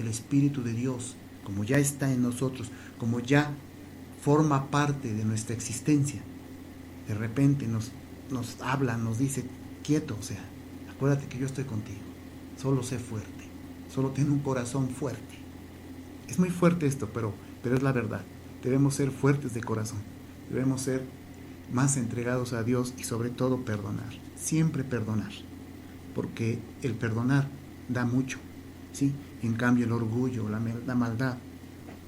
el Espíritu de Dios, como ya está en nosotros, como ya forma parte de nuestra existencia, de repente nos habla, nos dice, quieto, o sea, acuérdate que yo estoy contigo, solo sé fuerte, solo ten un corazón fuerte. Es muy fuerte esto, pero es la verdad. Debemos ser fuertes de corazón, debemos ser más entregados a Dios y sobre todo perdonar, siempre perdonar, porque el perdonar da mucho, ¿sí? En cambio el orgullo, la maldad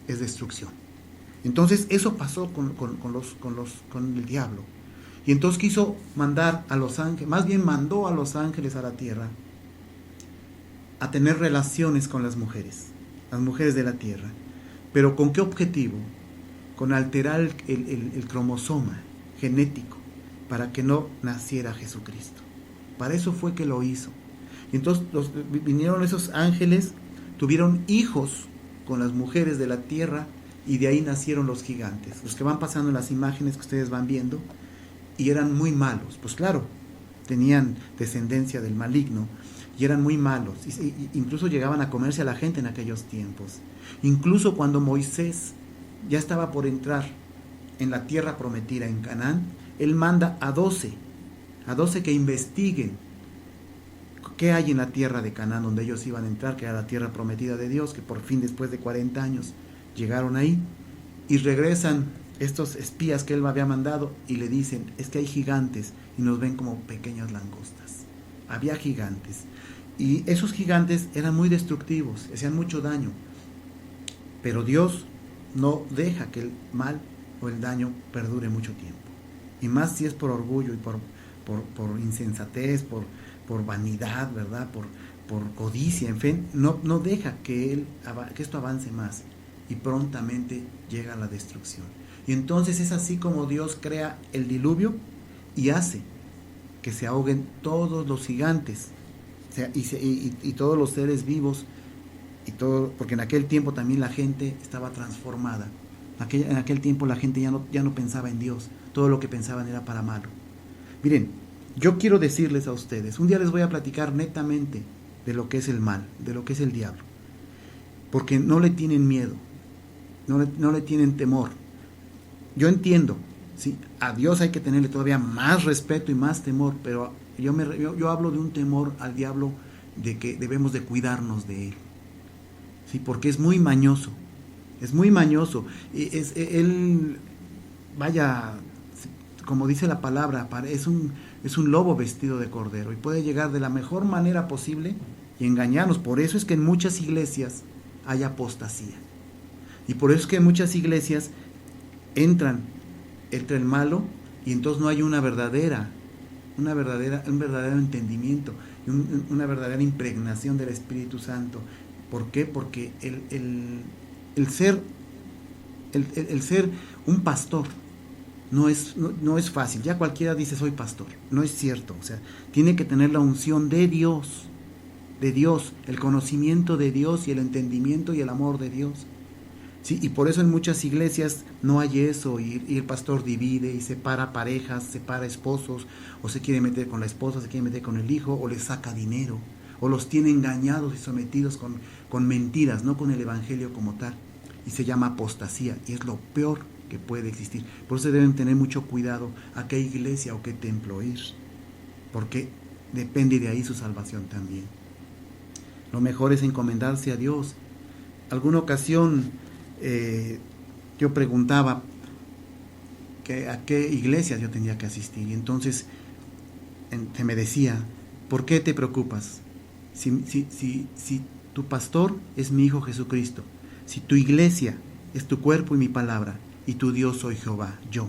es destrucción. Entonces eso pasó con el diablo. Y entonces quiso mandar a los ángeles, más bien mandó a los ángeles a la tierra a tener relaciones con las mujeres de la tierra. ¿Pero con qué objetivo? Con alterar el cromosoma genético para que no naciera Jesucristo. Para eso fue que lo hizo. Y entonces vinieron esos ángeles, tuvieron hijos con las mujeres de la tierra y de ahí nacieron los gigantes. Los que van pasando en las imágenes que ustedes van viendo, y eran muy malos. Pues claro, tenían descendencia del maligno y eran muy malos. Incluso llegaban a comerse a la gente en aquellos tiempos. Incluso cuando Moisés ya estaba por entrar en la tierra prometida en Canaán, él manda a 12 que investiguen qué hay en la tierra de Canaán donde ellos iban a entrar, que era la tierra prometida de Dios, que por fin después de 40 años llegaron ahí, y regresan estos espías que él había mandado y le dicen, es que hay gigantes y nos ven como pequeñas langostas. Había gigantes y esos gigantes eran muy destructivos, hacían mucho daño, pero Dios no deja que el mal o el daño perdure mucho tiempo, y más si es por orgullo y por insensatez, por vanidad, ¿verdad? Por codicia, en fin, no deja que esto avance más, y prontamente llega la destrucción. Y entonces es así como Dios crea el diluvio y hace que se ahoguen todos los gigantes, o sea, y todos los seres vivos, y todo, porque en aquel tiempo también la gente estaba transformada. En aquel tiempo la gente ya no pensaba en Dios, todo lo que pensaban era para malo. Miren, yo quiero decirles a ustedes, un día les voy a platicar netamente de lo que es el mal, de lo que es el diablo, porque no le tienen miedo, no le tienen temor. Yo entiendo, ¿sí? A Dios hay que tenerle todavía más respeto y más temor, pero yo hablo de un temor al diablo, de que debemos de cuidarnos de él, ¿sí? Porque es muy mañoso, él, vaya, como dice la palabra, es un lobo vestido de cordero, y puede llegar de la mejor manera posible y engañarnos. Por eso es que en muchas iglesias hay apostasía, y por eso es que en muchas iglesias entra el malo, y entonces no hay un verdadero entendimiento y una verdadera impregnación del Espíritu Santo. ¿Por qué? Porque el ser un pastor no es fácil. Ya cualquiera dice soy pastor, no es cierto. O sea, tiene que tener la unción de Dios, el conocimiento de Dios y el entendimiento y el amor de Dios. Sí, y por eso en muchas iglesias no hay eso, y el pastor divide y separa parejas, separa esposos, o se quiere meter con la esposa, se quiere meter con el hijo, o les saca dinero, o los tiene engañados y sometidos con mentiras, no con el evangelio como tal, y se llama apostasía, y es lo peor que puede existir. Por eso deben tener mucho cuidado a qué iglesia o qué templo ir, porque depende de ahí su salvación también. Lo mejor es encomendarse a Dios. Alguna ocasión yo preguntaba a qué iglesias yo tenía que asistir, y entonces se me decía, ¿por qué te preocupas? Si tu pastor es mi Hijo Jesucristo, si tu iglesia es tu cuerpo y mi palabra, y tu Dios soy Jehová, yo.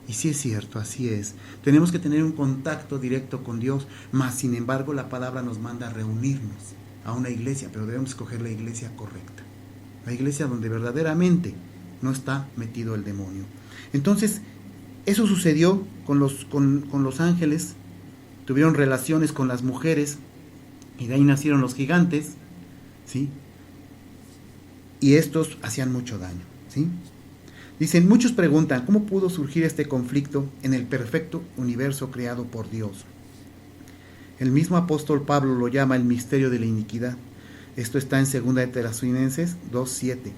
Y sí es cierto, así es. Tenemos que tener un contacto directo con Dios, mas sin embargo la palabra nos manda a reunirnos a una iglesia, pero debemos escoger la iglesia correcta, la iglesia donde verdaderamente no está metido el demonio. Entonces, eso sucedió con los ángeles, tuvieron relaciones con las mujeres, y de ahí nacieron los gigantes, ¿sí? Y estos hacían mucho daño, ¿sí? Dicen, muchos preguntan, ¿cómo pudo surgir este conflicto en el perfecto universo creado por Dios? El mismo apóstol Pablo lo llama el misterio de la iniquidad. Esto está en 2 de Tesalonicenses 2:7.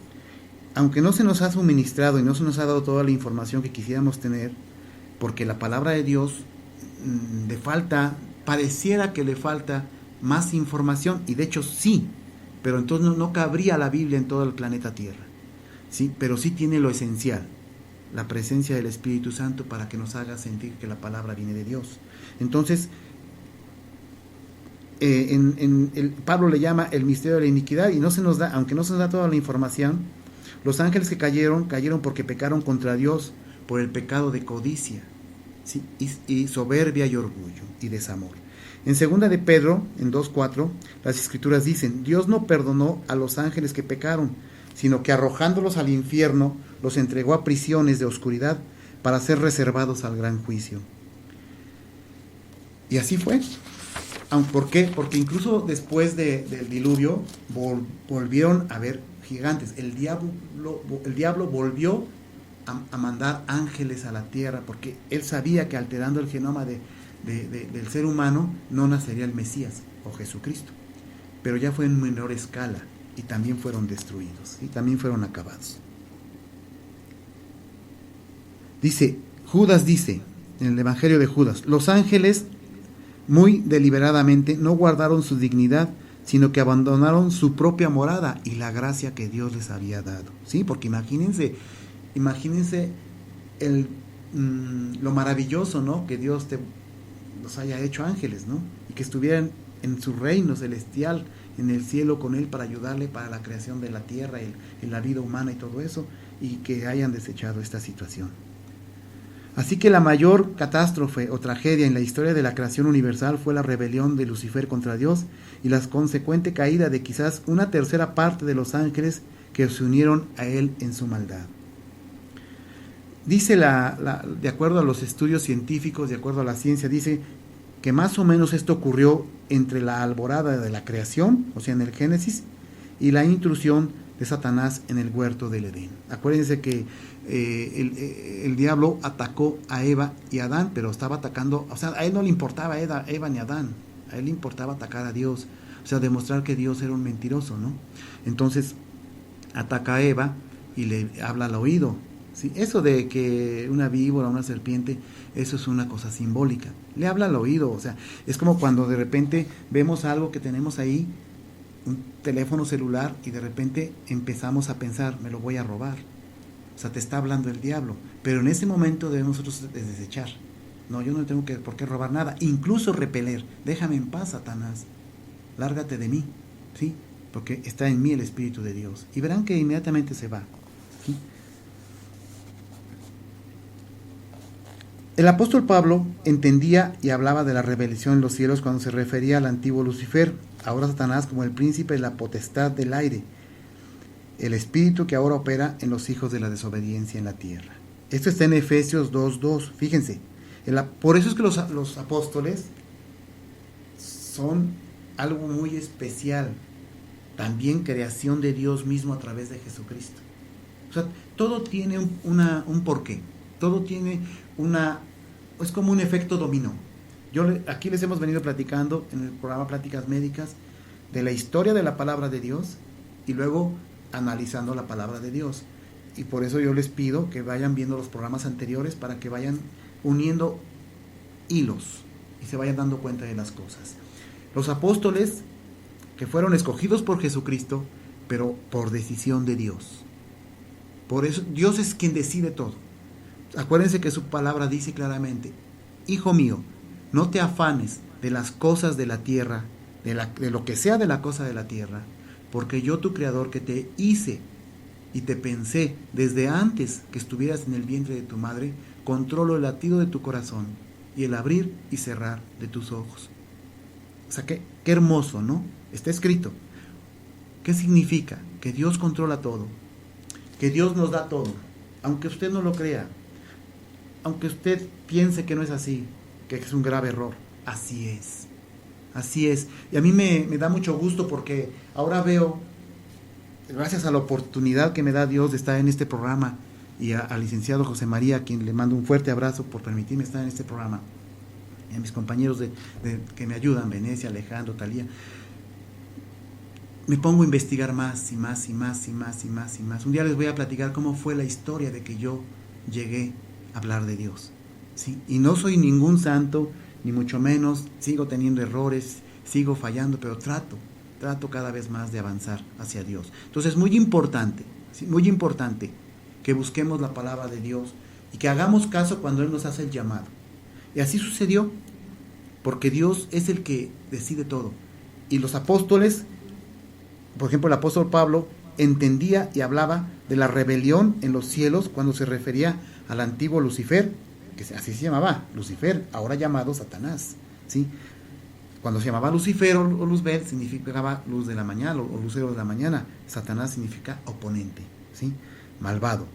Aunque no se nos ha suministrado y no se nos ha dado toda la información que quisiéramos tener, porque la palabra de Dios le falta, pareciera que le falta más información, y de hecho sí, pero entonces no cabría la Biblia en todo el planeta Tierra, ¿sí? Pero sí tiene lo esencial, la presencia del Espíritu Santo para que nos haga sentir que la palabra viene de Dios. Entonces, Pablo le llama el misterio de la iniquidad, y no se nos da, aunque no se nos da toda la información. Los ángeles que cayeron porque pecaron contra Dios por el pecado de codicia, ¿sí? y soberbia y orgullo y desamor. En 2 de Pedro, en 2:4, las escrituras dicen: Dios no perdonó a los ángeles que pecaron, sino que arrojándolos al infierno, los entregó a prisiones de oscuridad para ser reservados al gran juicio. Y así fue. ¿Por qué? Porque incluso después del diluvio volvieron a haber gigantes. El diablo volvió a mandar ángeles a la tierra, porque él sabía que alterando el genoma del ser humano no nacería el Mesías o Jesucristo. Pero ya fue en menor escala, y también fueron destruidos, y también fueron acabados. Judas dice, en el Evangelio de Judas: los ángeles muy deliberadamente no guardaron su dignidad, sino que abandonaron su propia morada y la gracia que Dios les había dado. ¿Sí? Porque imagínense lo maravilloso, ¿no? Que Dios los haya hecho ángeles, ¿no? Y que estuvieran en su reino celestial, en el cielo con Él, para ayudarle para la creación de la tierra y la vida humana y todo eso, y que hayan desechado esta situación. Así que la mayor catástrofe o tragedia en la historia de la creación universal fue la rebelión de Lucifer contra Dios y la consecuente caída de quizás una tercera parte de los ángeles que se unieron a él en su maldad. Dice, de acuerdo a los estudios científicos, de acuerdo a la ciencia, dice que más o menos esto ocurrió entre la alborada de la creación, o sea, en el Génesis, y la intrusión de Satanás en el huerto del Edén. Acuérdense que el diablo atacó a Eva y a Adán, pero estaba atacando, o sea, a él no le importaba Eva ni Adán, a él le importaba atacar a Dios, o sea, demostrar que Dios era un mentiroso, ¿no? Entonces ataca a Eva y le habla al oído, ¿sí? Eso de que una víbora, una serpiente, eso es una cosa simbólica, le habla al oído, o sea, es como cuando de repente vemos algo que tenemos ahí, un teléfono celular, y de repente empezamos a pensar, me lo voy a robar. O sea, te está hablando el diablo, pero en ese momento debemos nosotros desechar. No, yo no tengo por qué robar nada, incluso repeler. Déjame en paz, Satanás, lárgate de mí, ¿sí? Porque está en mí el Espíritu de Dios. Y verán que inmediatamente se va, ¿sí? El apóstol Pablo entendía y hablaba de la rebelión en los cielos cuando se refería al antiguo Lucifer, ahora Satanás, como el príncipe de la potestad del aire, el espíritu que ahora opera en los hijos de la desobediencia en la tierra. Esto está en Efesios 2:2. Fíjense, por eso es que los apóstoles son algo muy especial, también creación de Dios mismo a través de Jesucristo. O sea, todo tiene un porqué, todo tiene es como un efecto dominó. Aquí les hemos venido platicando en el programa Pláticas Médicas de la historia de la palabra de Dios, y luego analizando la palabra de Dios, y por eso yo les pido que vayan viendo los programas anteriores para que vayan uniendo hilos y se vayan dando cuenta de las cosas. Los apóstoles que fueron escogidos por Jesucristo, pero por decisión de Dios. Por eso Dios es quien decide todo. Acuérdense que su palabra dice claramente: hijo mío, no te afanes de las cosas de la tierra, de lo que sea de la cosa de la tierra, porque yo, tu creador, que te hice y te pensé desde antes que estuvieras en el vientre de tu madre, controlo el latido de tu corazón y el abrir y cerrar de tus ojos. O sea, qué hermoso, ¿no? Está escrito. ¿Qué significa? Que Dios controla todo, que Dios nos da todo, aunque usted no lo crea, aunque usted piense que no es así, que es un grave error. Así es. Así es. Y a mí me da mucho gusto, porque ahora veo, gracias a la oportunidad que me da Dios de estar en este programa, y al licenciado José María, a quien le mando un fuerte abrazo por permitirme estar en este programa, y a mis compañeros que me ayudan, Venecia, Alejandro, Talía. me pongo a investigar más y más y más y más y más y más. Un día les voy a platicar cómo fue la historia de que yo llegué a hablar de Dios, ¿sí? Y no soy ningún santo, ni mucho menos, sigo teniendo errores, sigo fallando, pero trato cada vez más de avanzar hacia Dios. Entonces es muy importante, ¿sí? Muy importante que busquemos la palabra de Dios y que hagamos caso cuando Él nos hace el llamado. Y así sucedió, porque Dios es el que decide todo. Y los apóstoles, por ejemplo el apóstol Pablo, entendía y hablaba de la rebelión en los cielos cuando se refería al antiguo Lucifer, que así se llamaba, Lucifer, ahora llamado Satanás, ¿sí? Cuando se llamaba Lucifer o Luzbel, significaba luz de la mañana o lucero de la mañana. Satanás significa oponente, ¿sí? Malvado.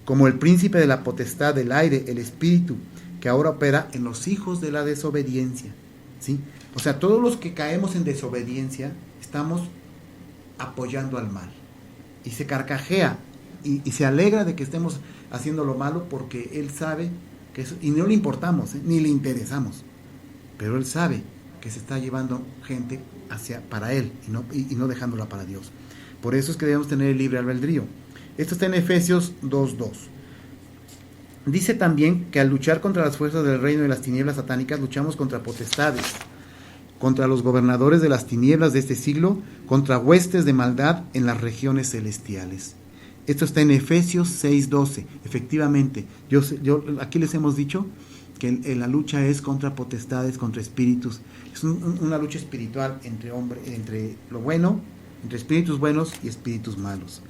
Como el príncipe de la potestad del aire, el espíritu, que ahora opera en los hijos de la desobediencia, ¿sí? O sea, todos los que caemos en desobediencia, estamos apoyando al mal. Y se carcajea y se alegra de que estemos haciendo lo malo porque Él sabe que eso, y no le importamos, ni le interesamos, pero Él sabe que se está llevando gente para Él y no dejándola para Dios. Por eso es que debemos tener el libre albedrío. Esto está en Efesios 2:2. Dice también que al luchar contra las fuerzas del reino de las tinieblas satánicas, luchamos contra potestades, contra los gobernadores de las tinieblas de este siglo, contra huestes de maldad en las regiones celestiales. Esto está en Efesios 6:12. Efectivamente, yo aquí les hemos dicho que la lucha es contra potestades, contra espíritus. Es una lucha espiritual entre lo bueno, entre espíritus buenos y espíritus malos.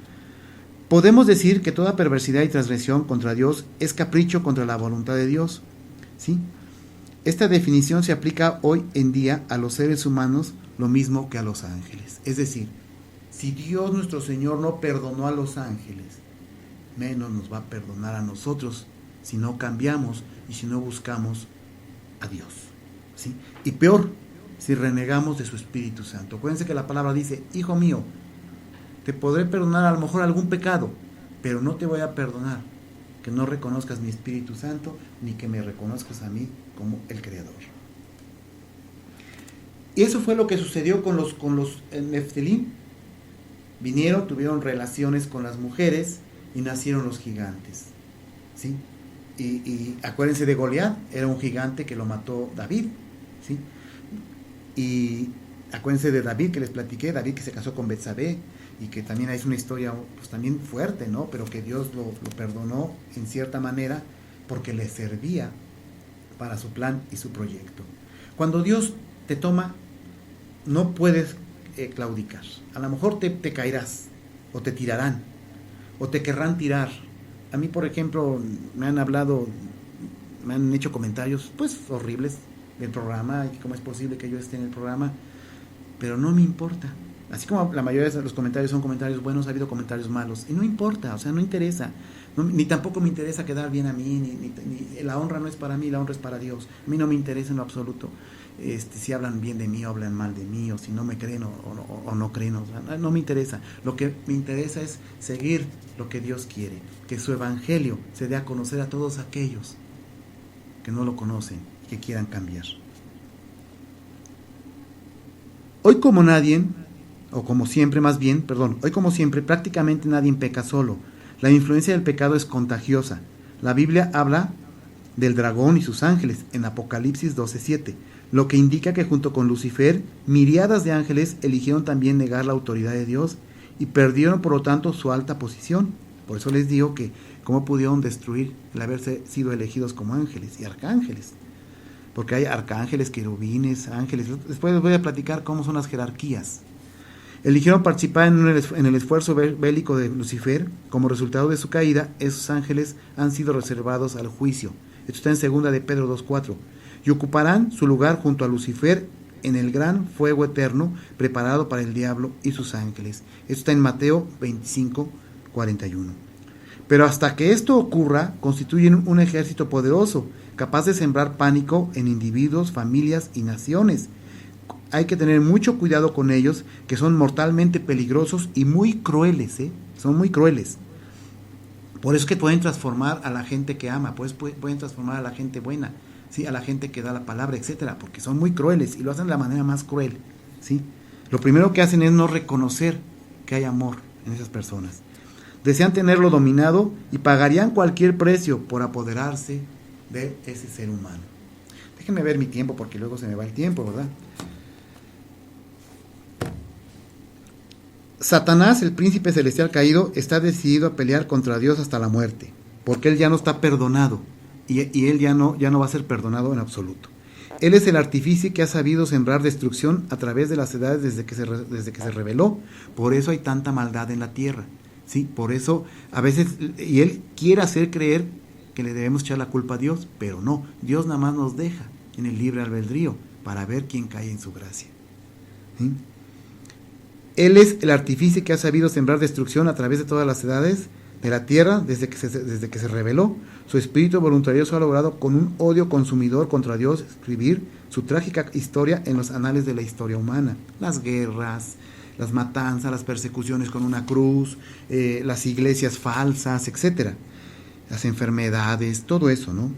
Podemos decir que toda perversidad y transgresión contra Dios es capricho contra la voluntad de Dios, ¿sí? Esta definición se aplica hoy en día a los seres humanos lo mismo que a los ángeles. Es decir, si Dios nuestro Señor no perdonó a los ángeles, menos nos va a perdonar a nosotros si no cambiamos y si no buscamos a Dios, ¿sí? Y peor, si renegamos de su Espíritu Santo. Acuérdense que la palabra dice: hijo mío, te podré perdonar a lo mejor algún pecado, pero no te voy a perdonar que no reconozcas mi Espíritu Santo, ni que me reconozcas a mí como el Creador. Y eso fue lo que sucedió con los Neftalí. Vinieron, tuvieron relaciones con las mujeres y nacieron los gigantes, ¿sí? Y acuérdense de Goliat, era un gigante que lo mató David, ¿sí? Y acuérdense de David, que les platiqué, David que se casó con Betsabé, y que también es una historia pues también fuerte, ¿no? Pero que Dios lo perdonó en cierta manera porque le servía para su plan y su proyecto. Cuando Dios te toma, no puedes claudicar. A lo mejor te caerás, o te tirarán, o te querrán tirar. A mí, por ejemplo, me han hecho comentarios pues horribles del programa, y cómo es posible que yo esté en el programa, pero no me importa. Así como la mayoría de los comentarios son comentarios buenos, ha habido comentarios malos, y no importa, o sea, no interesa, ni tampoco me interesa quedar bien a mí, ni la honra no es para mí, la honra es para Dios. A mí no me interesa en lo absoluto si hablan bien de mí o hablan mal de mí, o si no me creen o no creen, o sea, no me interesa. Lo que me interesa es seguir lo que Dios quiere, que su evangelio se dé a conocer a todos aquellos que no lo conocen, que quieran cambiar. Hoy como siempre, prácticamente nadie peca solo. La influencia del pecado es contagiosa. La Biblia habla del dragón y sus ángeles en Apocalipsis 12:7, lo que indica que junto con Lucifer, miriadas de ángeles eligieron también negar la autoridad de Dios y perdieron por lo tanto su alta posición. Por eso les digo que cómo pudieron destruir el haberse sido elegidos como ángeles y arcángeles. Porque hay arcángeles, querubines, ángeles. Después les voy a platicar cómo son las jerarquías. Eligieron participar en el esfuerzo bélico de Lucifer. Como resultado de su caída, esos ángeles han sido reservados al juicio. Esto está en 2 de Pedro 2:4. Y ocuparán su lugar junto a Lucifer en el gran fuego eterno preparado para el diablo y sus ángeles. Esto está en Mateo 25:41. Pero hasta que esto ocurra, constituyen un ejército poderoso, capaz de sembrar pánico en individuos, familias y naciones. Hay que tener mucho cuidado con ellos, que son mortalmente peligrosos y muy crueles, son muy crueles. Por eso es que pueden transformar a la gente que ama, pues pueden transformar a la gente buena, ¿sí? A la gente que da la palabra, etcétera, porque son muy crueles y lo hacen de la manera más cruel, ¿sí? Lo primero que hacen es no reconocer que hay amor en esas personas. Desean tenerlo dominado y pagarían cualquier precio por apoderarse de ese ser humano. Déjenme ver mi tiempo porque luego se me va el tiempo, ¿verdad? Satanás, el príncipe celestial caído, está decidido a pelear contra Dios hasta la muerte, porque él ya no está perdonado y él ya no va a ser perdonado en absoluto. Él es el artífice que ha sabido sembrar destrucción a través de las edades desde que se reveló. Por eso hay tanta maldad en la tierra, ¿sí? Por eso a veces, y él quiere hacer creer que le debemos echar la culpa a Dios, pero no, Dios nada más nos deja en el libre albedrío para ver quién cae en su gracia, ¿sí? Él es el artífice que ha sabido sembrar destrucción a través de todas las edades de la tierra desde que se reveló. Su espíritu voluntarioso ha logrado con un odio consumidor contra Dios escribir su trágica historia en los anales de la historia humana. Las guerras, las matanzas, las persecuciones con una cruz, las iglesias falsas, etcétera, las enfermedades, todo eso, ¿no?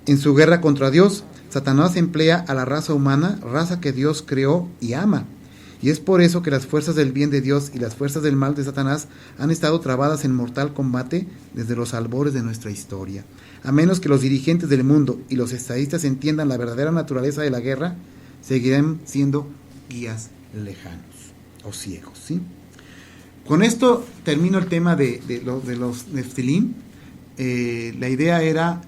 En su guerra contra Dios, Satanás emplea a la raza humana, raza que Dios creó y ama. Y es por eso que las fuerzas del bien de Dios y las fuerzas del mal de Satanás han estado trabadas en mortal combate desde los albores de nuestra historia. A menos que los dirigentes del mundo y los estadistas entiendan la verdadera naturaleza de la guerra, seguirán siendo guías lejanos o ciegos, ¿sí? Con esto termino el tema de los Neftilim. La idea era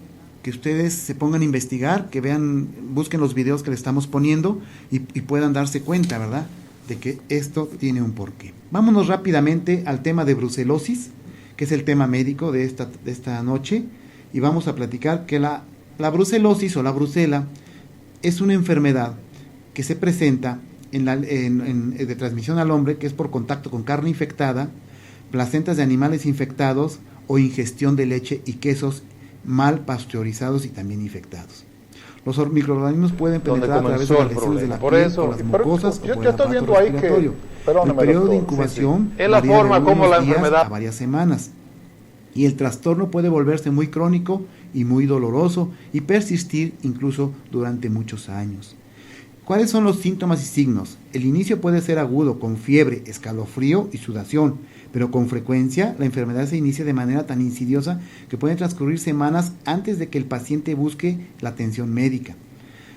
que ustedes se pongan a investigar, que vean, busquen los videos que le estamos poniendo y puedan darse cuenta, ¿verdad?, de que esto tiene un porqué. Vámonos rápidamente al tema de brucelosis, que es el tema médico de esta noche, y vamos a platicar que la brucelosis o la brucela es una enfermedad que se presenta de transmisión al hombre, que es por contacto con carne infectada, placentas de animales infectados o ingestión de leche y quesos mal pasteurizados y también infectados. Los microorganismos pueden penetrar a través de las lesiones de la piel, o las mucosas o por el aparato respiratorio. El periodo de incubación es la forma como la enfermedad a varias semanas. Y el trastorno puede volverse muy crónico y muy doloroso y persistir incluso durante muchos años. ¿Cuáles son los síntomas y signos? El inicio puede ser agudo, con fiebre, escalofrío y sudación, pero con frecuencia la enfermedad se inicia de manera tan insidiosa que pueden transcurrir semanas antes de que el paciente busque la atención médica.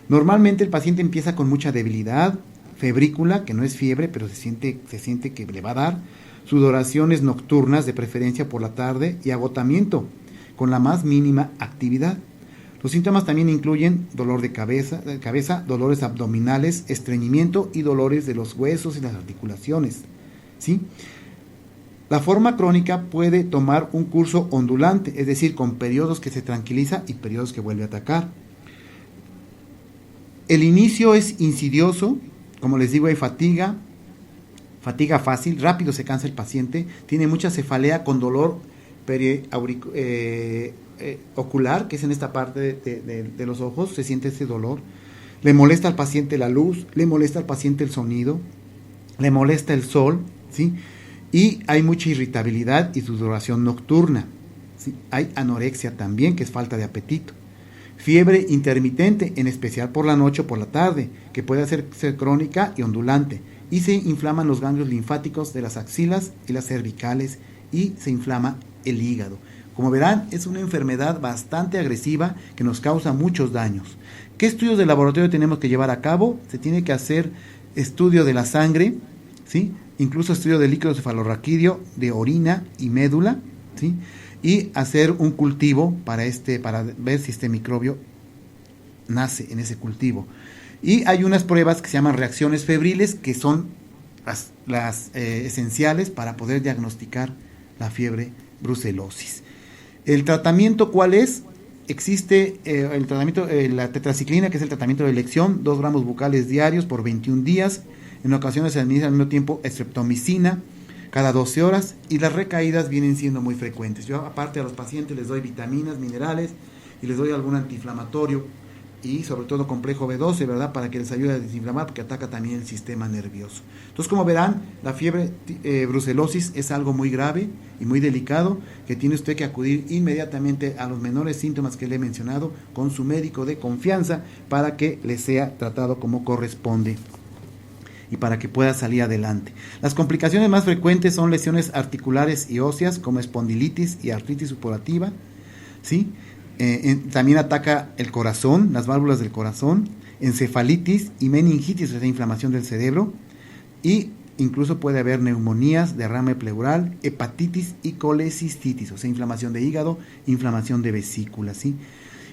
Normalmente el paciente empieza con mucha debilidad, febrícula, que no es fiebre, pero se siente que le va a dar, sudoraciones nocturnas, de preferencia por la tarde, y agotamiento, con la más mínima actividad. Los síntomas también incluyen dolor de cabeza, dolores abdominales, estreñimiento y dolores de los huesos y las articulaciones, ¿sí? La forma crónica puede tomar un curso ondulante, es decir, con periodos que se tranquiliza y periodos que vuelve a atacar. El inicio es insidioso, como les digo, hay fatiga fácil, rápido se cansa el paciente, tiene mucha cefalea con dolor ocular, que es en esta parte de los ojos, se siente ese dolor. Le molesta al paciente la luz, le molesta al paciente el sonido, le molesta el sol, ¿sí? Y hay mucha irritabilidad y sudoración nocturna, ¿sí? Hay anorexia también, que es falta de apetito. Fiebre intermitente, en especial por la noche o por la tarde, que puede ser crónica y ondulante. Y se inflaman los ganglios linfáticos de las axilas y las cervicales y se inflama el hígado. Como verán, es una enfermedad bastante agresiva que nos causa muchos daños. ¿Qué estudios de laboratorio tenemos que llevar a cabo? Se tiene que hacer estudio de la sangre, ¿sí? Incluso estudio de líquido cefalorraquídeo, de orina y médula, ¿sí? Y hacer un cultivo para ver si este microbio nace en ese cultivo. Y hay unas pruebas que se llaman reacciones febriles, que son las esenciales para poder diagnosticar la fiebre brucelosis. ¿El tratamiento cuál es? Existe el tratamiento, la tetraciclina, que es el tratamiento de elección, 2 gramos bucales diarios por 21 días. En ocasiones se administra al mismo tiempo streptomicina cada 12 horas y las recaídas vienen siendo muy frecuentes. Yo aparte a los pacientes les doy vitaminas, minerales y les doy algún antiinflamatorio y sobre todo complejo B12, ¿verdad?, para que les ayude a desinflamar, porque ataca también el sistema nervioso. Entonces, como verán, la fiebre brucelosis es algo muy grave y muy delicado, que tiene usted que acudir inmediatamente a los menores síntomas que le he mencionado con su médico de confianza para que le sea tratado como corresponde. y para que pueda salir adelante. Las complicaciones más frecuentes son lesiones articulares y óseas como espondilitis y artritis supurativa, ¿sí? También ataca el corazón, las válvulas del corazón, encefalitis y meningitis, o sea, inflamación del cerebro, y incluso puede haber neumonías, derrame pleural, hepatitis y colecistitis, o sea, inflamación de hígado, inflamación de vesícula, ¿sí?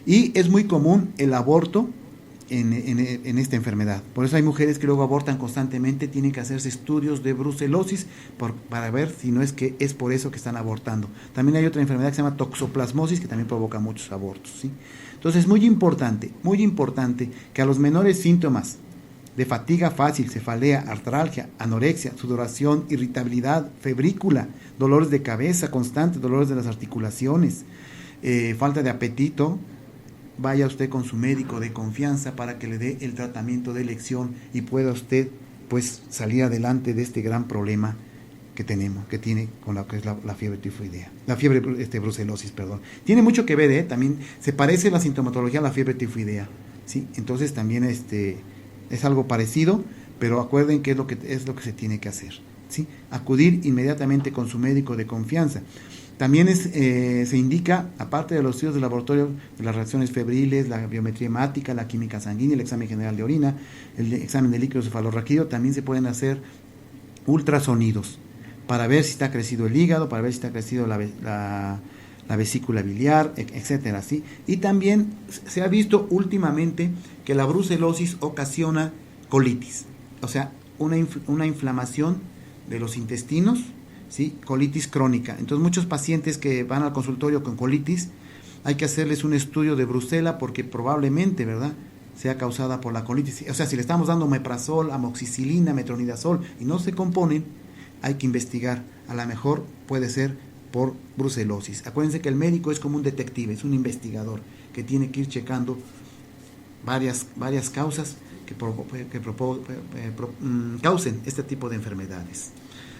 Y es muy común el aborto en esta enfermedad. Por eso hay mujeres que luego abortan constantemente, tienen que hacerse estudios de brucelosis para ver si no es que es por eso que están abortando. También hay otra enfermedad que se llama toxoplasmosis, que también provoca muchos abortos, ¿sí? Entonces es muy importante que a los menores síntomas de fatiga fácil, cefalea, artralgia, anorexia, sudoración, irritabilidad, febrícula, dolores de cabeza constantes, dolores de las articulaciones, falta de apetito, vaya usted con su médico de confianza para que le dé el tratamiento de elección y pueda usted pues salir adelante de este gran problema que tiene con lo que es la fiebre tifoidea, la fiebre brucelosis, perdón. Tiene mucho que ver, también se parece la sintomatología a la fiebre tifoidea, ¿sí? Entonces también es algo parecido, pero acuerden que es lo que se tiene que hacer, ¿sí? Acudir inmediatamente con su médico de confianza. También se indica, aparte de los estudios de laboratorio, de las reacciones febriles, la biometría hemática, la química sanguínea, el examen general de orina, el examen de líquido cefalorraquídeo, también se pueden hacer ultrasonidos para ver si está crecido el hígado, para ver si está crecido la vesícula biliar, etcétera, ¿sí? Y también se ha visto últimamente que la brucelosis ocasiona colitis, o sea, una inflamación de los intestinos, ¿sí? Colitis crónica. Entonces muchos pacientes que van al consultorio con colitis, hay que hacerles un estudio de Brucela porque probablemente, ¿verdad?, sea causada por la colitis. O sea, si le estamos dando omeprazol, amoxicilina, metronidazol y no se componen, hay que investigar. A lo mejor puede ser por brucelosis. Acuérdense que el médico es como un detective, es un investigador que tiene que ir checando varias causas que causen este tipo de enfermedades.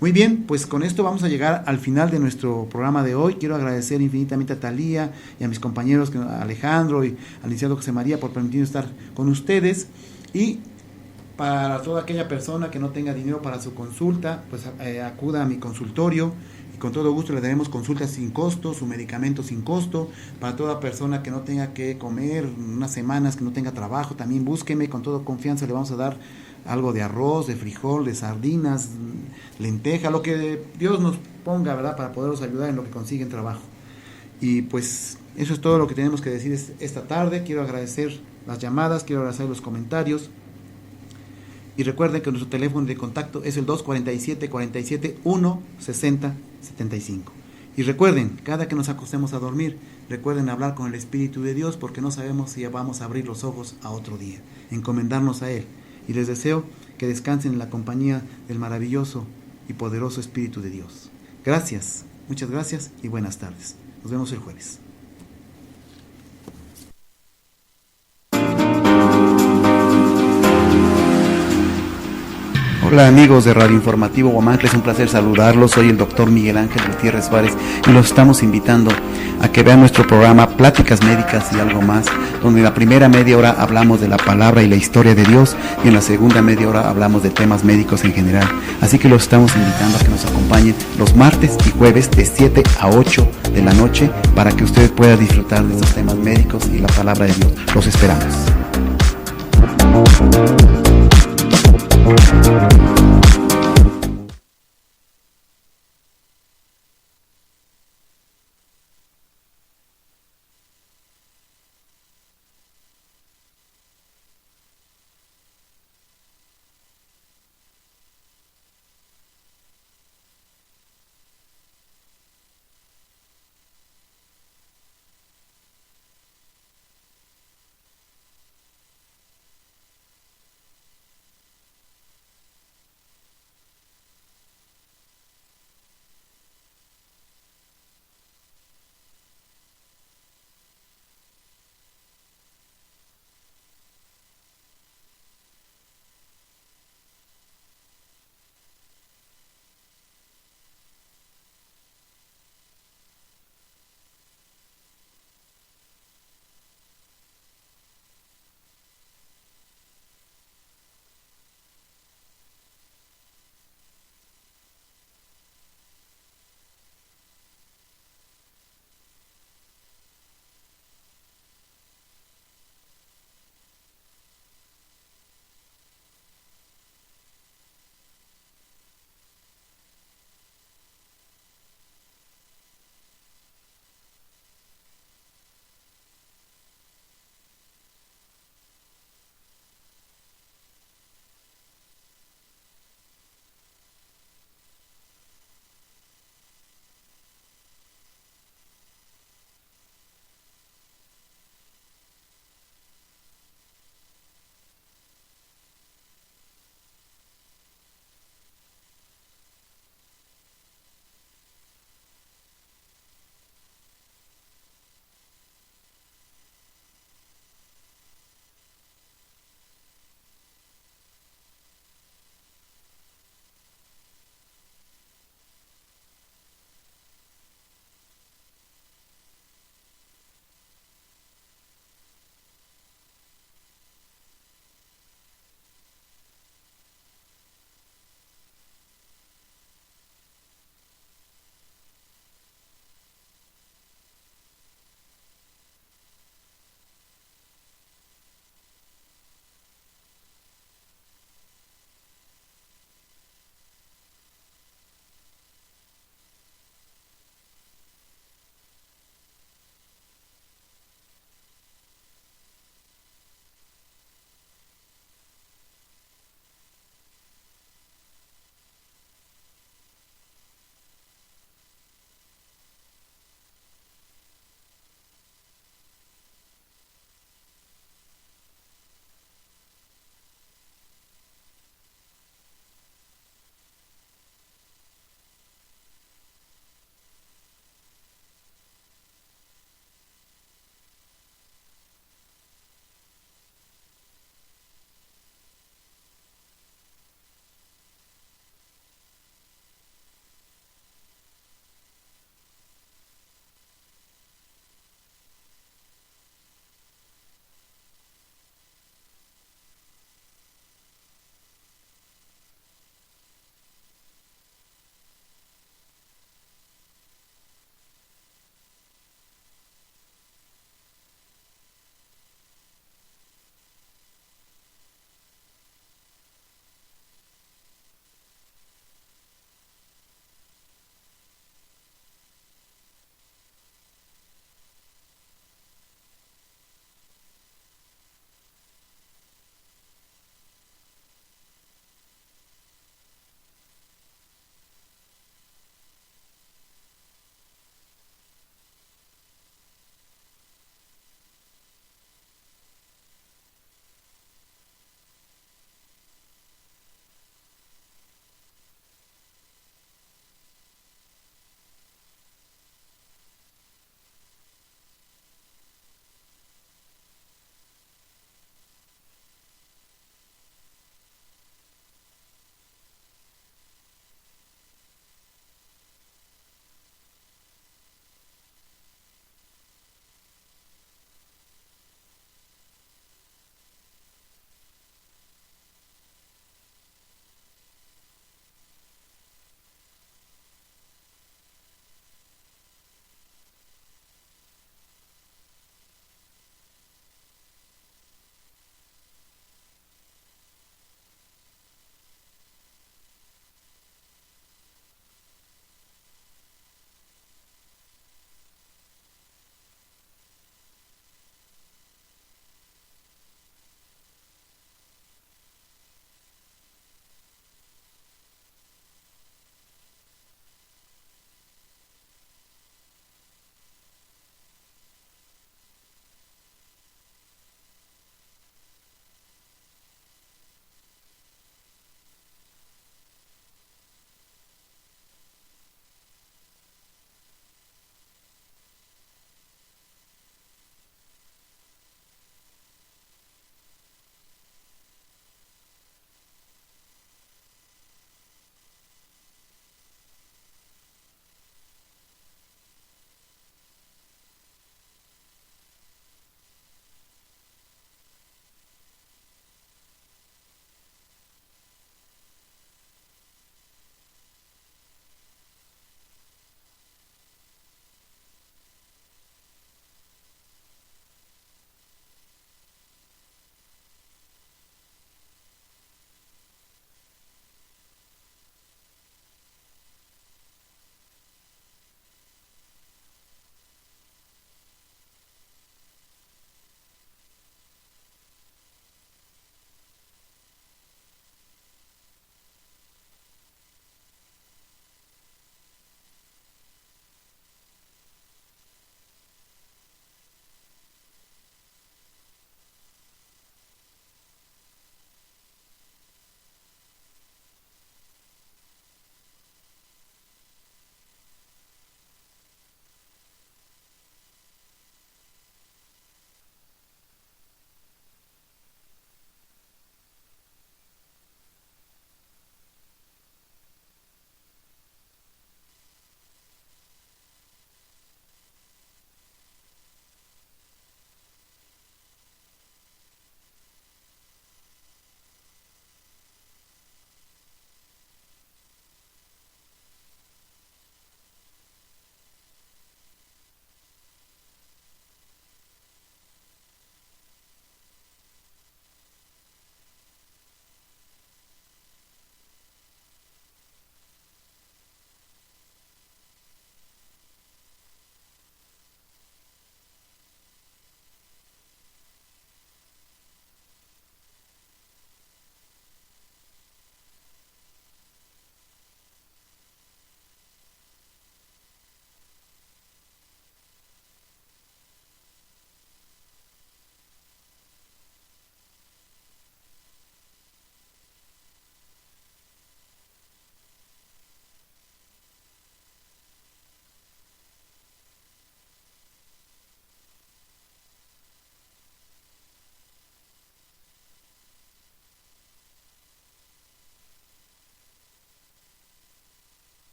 Muy bien, pues con esto vamos a llegar al final de nuestro programa de hoy. Quiero agradecer infinitamente a Talía y a mis compañeros, a Alejandro y al licenciado José María, por permitirnos estar con ustedes. Y para toda aquella persona que no tenga dinero para su consulta, pues acuda a mi consultorio y con todo gusto le daremos consultas sin costo, su medicamento sin costo. Para toda persona que no tenga que comer unas semanas, que no tenga trabajo, también búsqueme, con toda confianza le vamos a dar algo de arroz, de frijol, de sardinas, lenteja, lo que Dios nos ponga, ¿verdad?, para poderlos ayudar en lo que consiguen trabajo. Y pues eso es todo lo que tenemos que decir esta tarde. Quiero agradecer las llamadas, quiero agradecer los comentarios. Y recuerden que nuestro teléfono de contacto es el 247-160-75. Y recuerden, cada que nos acostemos a dormir, recuerden hablar con el Espíritu de Dios, porque no sabemos si vamos a abrir los ojos a otro día. Encomendarnos a Él. Y les deseo que descansen en la compañía del maravilloso y poderoso Espíritu de Dios. Gracias, muchas gracias y buenas tardes. Nos vemos el jueves. Hola amigos de Radio Informativo Huamantla, es un placer saludarlos. Soy el doctor Miguel Ángel Gutiérrez Suárez y los estamos invitando a que vean nuestro programa Pláticas Médicas y algo más, donde en la primera media hora hablamos de la palabra y la historia de Dios y en la segunda media hora hablamos de temas médicos en general. Así que los estamos invitando a que nos acompañen los martes y jueves de 7 a 8 de la noche para que usted pueda disfrutar de estos temas médicos y la palabra de Dios. Los esperamos.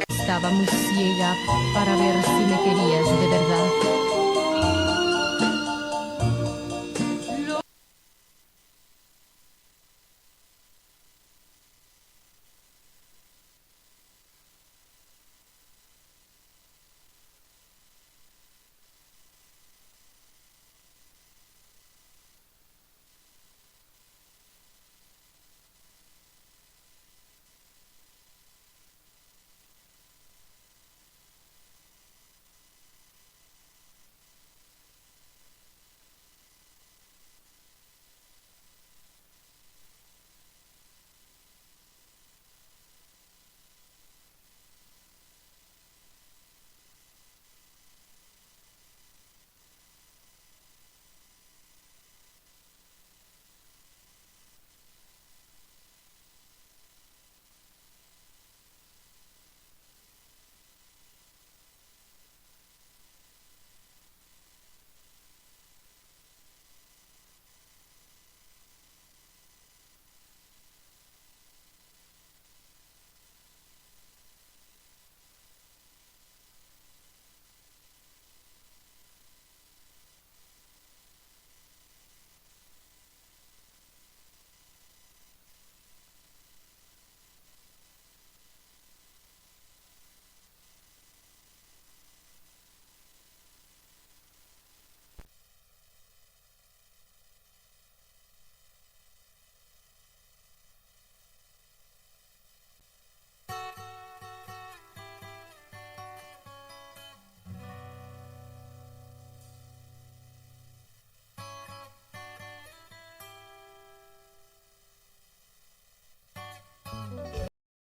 Estaba muy ciega para ver si me querías de verdad.